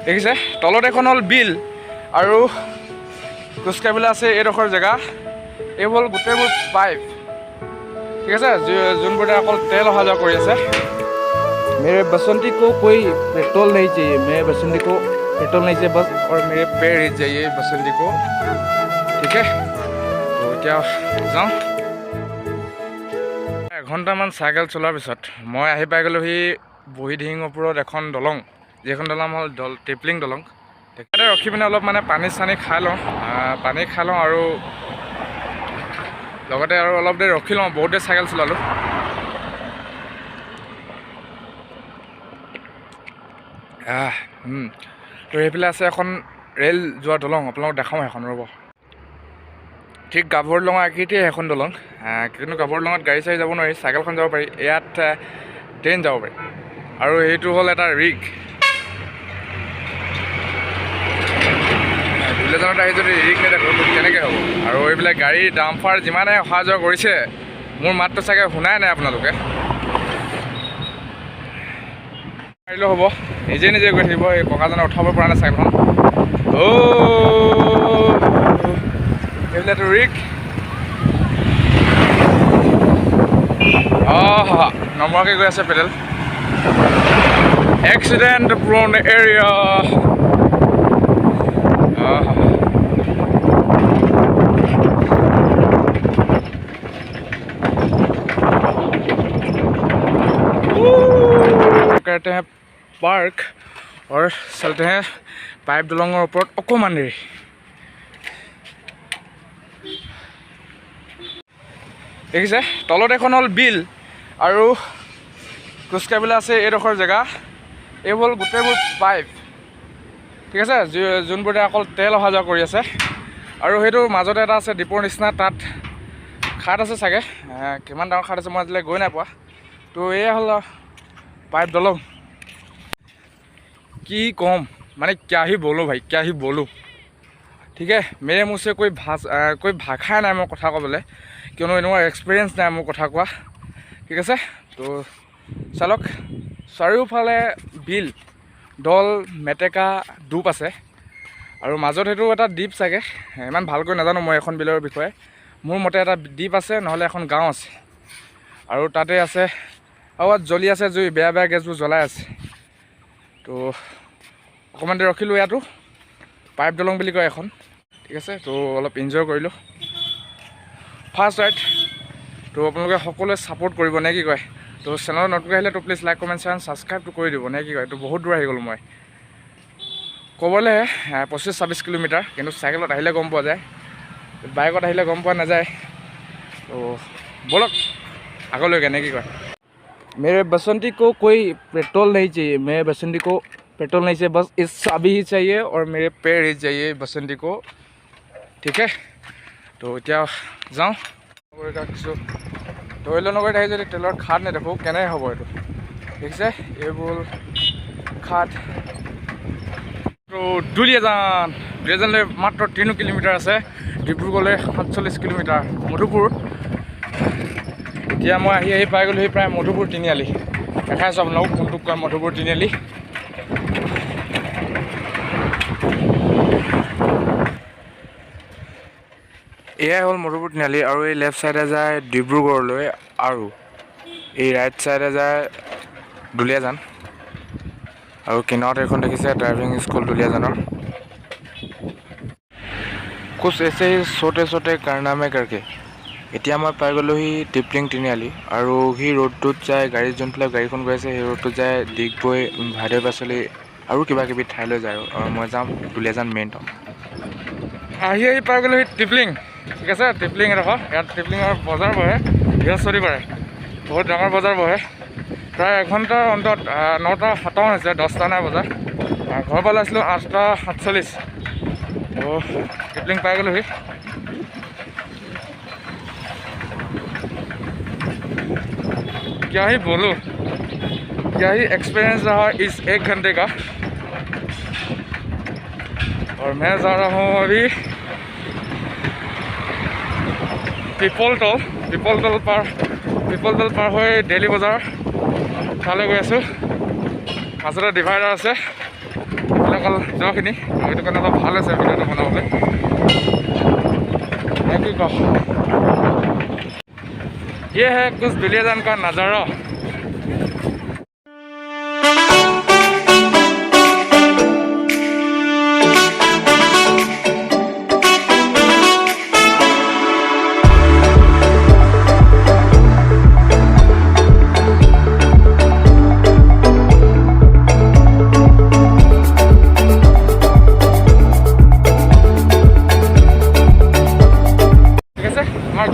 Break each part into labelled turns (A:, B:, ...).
A: দেখিছে তলত এখন হ'ল বিল আৰু খোজকাঢ়িবলৈ আছে এইডোখৰ জেগা এই হ'ল গোটেইবোৰ পাইপ ঠিক আছে যোনবোৰে অকল তেল অহা যোৱা কৰি আছে मेरे बसंती को कोई पेट्रोल नहीं चाहिए मेरे बसंती को पेट्रोल नहीं चाहिए बस और मेरे पैर ही चाहिए बसंती को ठीक है तो क्या যাওঁ এঘণ্টামান চাইকেল চলোৱাৰ পিছত মই আহি পাই গ'লোহি বুঢ়ীডিহিঙৰ ওপৰত এখন দলং যিখন দলং হ'ল টিপলিং দলং তাতে ৰখি পিনে অলপ মানে পানী খাই লওঁ আৰু লগতে আৰু অলপ দেৰি ৰখি লওঁ বহুত দেৰি চাইকেল চলালোঁ তো সেইফালে আছে এখন ৰেল যোৱা দলং আপোনালোকক দেখাওঁ এখন ৰ'ব ঠিক গাভৰু দলঙৰ আকৃতিয়ে এখন দলং কিন্তু গাভৰু দলঙত গাড়ী চাড়ী যাব নোৱাৰি চাইকেলখন যাব পাৰি ইয়াত ট্ৰেইন যাব পাৰি আৰু সেইটো হ'ল এটা ৰিগ দুলীয়াজানত আহি যদি ৰিগ নেদেখোঁ কেনেকৈ হ'ব আৰু এইবিলাক গাড়ী ডাম্পাৰ যিমানে অহা যোৱা কৰিছে মোৰ মাতটো চাগে শুনাই নাই আপোনালোকে পাৰিলেও হ'ব নিজে নিজে গৈ থাকিব এই ককাজনে উঠাব পৰা নাই চাইকেলখন এইবিলাকতো ৰিগ নমৰাকৈ গৈ আছে পেডেল এক্সিডেণ্ট প্ৰোন এৰিয়া करते हैं पार्क और चलते हैं पाइप दलंगर ऊपर अकमान देरी देखिसे तलत एखन हल बिल और खোजकाঢ়িবলৈ আছে এইডোখৰ জেগা এই হ'ল গোটেইবোৰ পাইপ ঠিক আছে যোনবোৰে অকল তেল অহা যোৱা কৰি আছে আৰু সেইটো মাজতে এটা আছে দ্বীপৰ নিচিনা তাত খাট আছে চাগে কিমান ডাঙৰ খাট আছে মই আজিলৈ গৈ নাই পোৱা তো এয়া হ'ল पाइप दलंग की कम माने क्या ही बोलो भाई क्या ही बोलो ठीक है मेरे मुँह से कोई भाषा ना मैं कथा कबले क्यों इनका एक्सपीरियंस ना मोर कथा कोआ ठीक है तो चलक चारियोफाले बिल दल मेटेका डूब आछे और মাজত हेतु एटा द्वीप चागे इमान भालকৈ नाजानो मैं एखन बिलर विषय मोर मते एटा द्वीप आछे নহলে এখন गाँव आछे और ताते आछे और जलि आछे जुई बेया बेया गेसबोर जलाई आछे तो अकमान देरि रखिलो यातो पाइप दलंग बुली कय एखन ठीक है तो अलप एन्जय करिलो फार्स्ट राइड तो आपलोके सकलोवे सपोर्ट करिब ने कि कय तो चेनेल नतुन आहिले तो please like comment share subscribe तो करि दिब ने कि कय तो बहुत दूर आहि गलो मैं कबले 25-26 किलोमीटर किन्तु साइकेलत आहिले गम पा जाय बाइकत आहिले गम पा ना जाय तो बोलक आगলৈকে ने कि कय मेरे बसंती को कोई पेट्रोल नहीं चाहिए मेरे बसंती को पेट्रोल नहीं चाहिए बस इस चाबी ही चाहिए और मेरे पैर ही चाहिए बसंती को ठीक है तो क्या जाऊँ धैर्य नगरीत आহি যদি তেলৰ খাট নেদেখোঁ কেনে হ'ব এইটো দেখিছে এইবোৰ খাট তো দুলীয়াজানলৈ মাত্ৰ 3 কিলোমিটাৰ আছে ডিব্ৰুগড়লৈ 47 কিলোমিটাৰ মধুপুৰ এতিয়া মই আহি পাই গ'লোহি প্ৰায় মধুপুৰ তিনিআলি দেখাইছোঁ আপোনালোকক কোনটোক কয় মধুপুৰ তিনিআলি এয়াই হ'ল মধুপুৰ তিনিআলি আৰু এই লেফ্ট চাইডে যায় ডিব্ৰুগড়লৈ আৰু এই ৰাইট চাইডে যায় দুলীয়াজান আৰু কিনাৰত এখন দেখিছে ড্ৰাইভিং স্কুল দুলীয়াজানৰ कुछ ऐसे ही छोटे छोटे कारनामे करके এতিয়া মই পাই গ'লোহি টিপলিং তিনিআলি আৰু সেই ৰোডটোত যায় গাড়ী যোনফালে গাড়ীখন গৈ আছে সেই ৰোডটোত যায় ডিগবৈ ভাইদেউ পাচলি আৰু কিবা কিবি ঠাইলৈ যায় আৰু মই যাম দুলীয়াজান মেইন টাউন আহি পাই গ'লোহি টিপলিং ঠিক আছে টিপলিং এডোখৰ ইয়াত টিপলিঙৰ বজাৰ বহে বৃহস্পতিবাৰে বহুত ডাঙৰ বজাৰ বহে প্ৰায় এঘণ্টাৰ অন্তত 9:57 হৈছে 10টা নাই বজাৰ ঘৰৰ পৰা ওলাইছিলোঁ 8:47 তো টিপলিং পাই গ'লোহি क्या ही बोलूं क्या ही एक्सपीरियंस रहा इस 1 घंटे का और मैं जा रहा हूँ अभी पिपलतल पार हो डेली बजार ताले गई आसो মাজতে डिवाइडार আছে এইফালে অকল যোৱাখিনি সেইটো কাৰণে অলপ ভাল হৈছে ভিডিঅ'টো বনাবলৈ কি কওঁ ये है कुछ दुलियादान का नज़ारा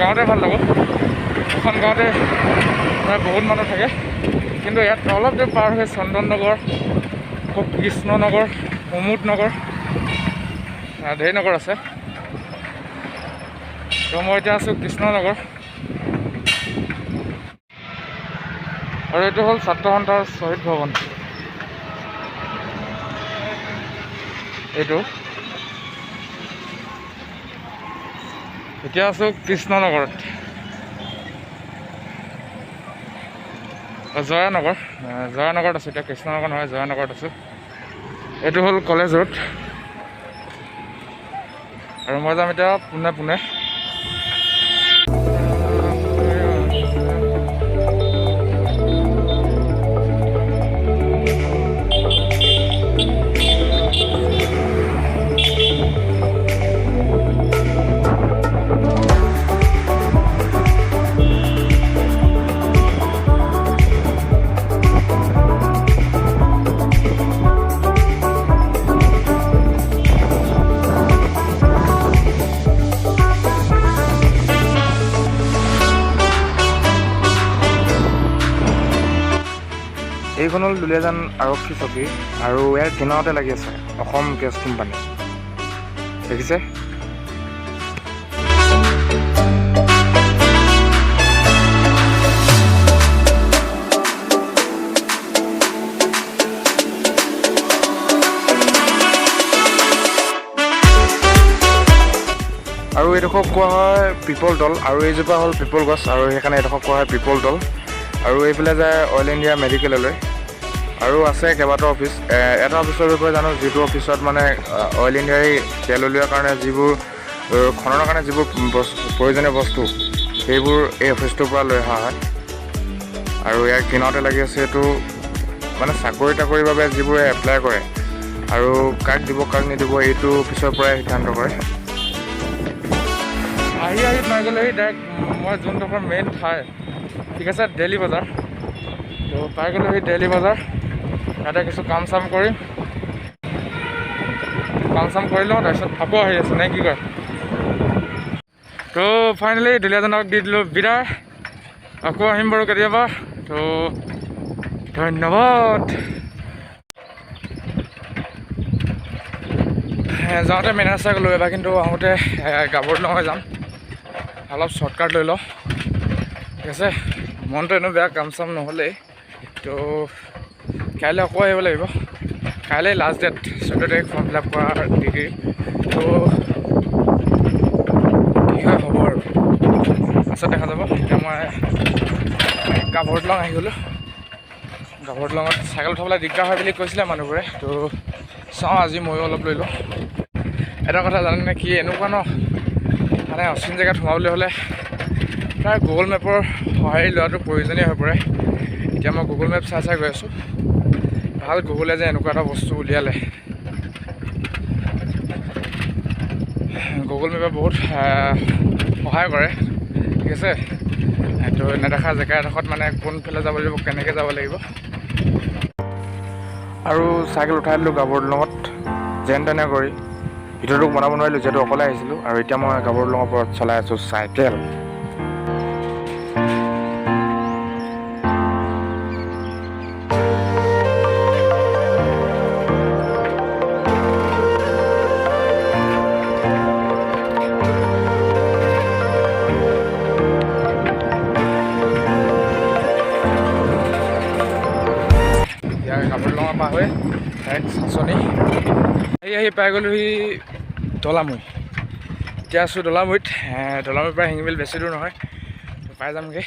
A: गाँवते ভাল লাগো এখন গাঁৱতে প্ৰায় বহুত মানুহ থাকে কিন্তু ইয়াত অলপ দূৰ পাৰ হৈ চন্দন নগৰ আকৌ কৃষ্ণনগৰ প্ৰমোদ নগৰ ঢেৰ নগৰ আছে তো মই এতিয়া আছোঁ কৃষ্ণনগৰ আৰু এইটো হ'ল ছাত্ৰ সন্থাৰ শ্বহীদ ভৱন এইটো এতিয়া আছোঁ কৃষ্ণনগৰত জয়ানগৰত আছোঁ এতিয়া কৃষ্ণনগৰ নহয় জয়ানগৰত আছোঁ এইটো হ'ল কলেজ ৰোড আৰু মই যাম এতিয়া পোনে এইখন হ'ল দুলীয়াজান আৰক্ষী চকী আৰু ইয়াৰ কিনাৰতে লাগি আছে অসম গেছ কোম্পানী দেখিছে আৰু এইডোখৰ কোৱা হয় পিপল দল আৰু এইজোপা হ'ল পিপল গছ আৰু সেইকাৰণে এইডোখৰ কোৱা হয় পিপল দল আৰু এইফালে যায় অইল ইণ্ডিয়া মেডিকেললৈ আৰু আছে কেইবাটাও অফিচ এটা অফিচৰ বিষয়ে জানো যিটো অফিচত মানে অইল ইণ্ডিয়াই তেল উলিওৱাৰ কাৰণে যিবোৰ খননৰ কাৰণে যিবোৰ প্ৰয়োজনীয় বস্তু সেইবোৰ এই অফিচটোৰ পৰা লৈ অহা হয় আৰু ইয়াৰ কিনাৰতে লাগি আছে এইটো মানে চাকৰি তাকৰিৰ বাবে যিবোৰে এপ্লাই কৰে আৰু কাক দিব কাক নিদিব এইটো অফিচৰ পৰাই সিদ্ধান্ত কৰে আহি পাই গ'লেহি ডাইৰেক্ট মই যোনডোখৰ মেইন ঠাই ঠিক আছে ডেইলি বজাৰ তো পাই গ'লেহি ডেইলি বজাৰ ইয়াতে কিছু কাম চাম কৰিম কৰি লওঁ তাৰপিছত আকৌ আহি আছোঁ নে কি কয় তো ফাইনেলি দুলীয়াজানক দি দিলোঁ বিদায় আকৌ আহিম বাৰু কেতিয়াবা তো ধন্যবাদ যাওঁতে মেইন ৰাস্তা গ'লোঁ এবাৰ কিন্তু আহোঁতে গাভৰুডাঙলৈ যাম অলপ শ্বৰ্টকাট লৈ লওঁ ঠিক আছে মনটো এনেও বেয়া কাম চাম নহ'লেই তো কাইলৈ আকৌ আহিব লাগিব কাইলৈ লাষ্ট ডেট 14 তাৰিখ ফৰ্ম ফিল আপ কৰাৰ ডিগ্ৰী তো কি হয় হ'ব আৰু পাছত দেখা যাব এতিয়া মই গাভৰুডাঙ আহি গ'লোঁ গাভৰুডাঙত চাইকেল উঠাবলৈ দিগদাৰ হয় বুলি কৈছিলে মানুহবোৰে তো চাওঁ আজি ময়ো অলপ লৈ লওঁ এটা কথা জানেনে কি এনেকুৱা ন মানে অচিন জেগাত সোমাবলৈ হ'লে প্ৰায় গুগল মেপৰ সহায় লোৱাটো প্ৰয়োজনীয় হৈ পৰে এতিয়া মই গুগল মেপ চাই গৈ আছোঁ ভাল গুগলে যে এনেকুৱা এটা বস্তু উলিয়ালে গুগল মেপে বহুত সহায় কৰে ঠিক আছে তো নেদেখা জেগা এডোখৰত মানে কোনফালে যাব লাগিব কেনেকৈ যাব লাগিব আৰু চাইকেল উঠাই দিলোঁ গাভৰুডাঙত যেন তেনে কৰি ভিডিঅ'টো বনাব নোৱাৰিলোঁ যিহেতু অকলে আহিছিলোঁ আৰু এতিয়া মই গাভৰুডাঙৰ ওপৰত চলাই আছোঁ চাইকেল গাভৰুডাঙৰ পৰা হৈ ডাইৰেক্ট চাচনি আহি পাই গ'লোহি দলামুই এতিয়া আছোঁ দলামুইত পৰা শিঙিবিল বেছি দূৰ নহয় পাই যামগৈ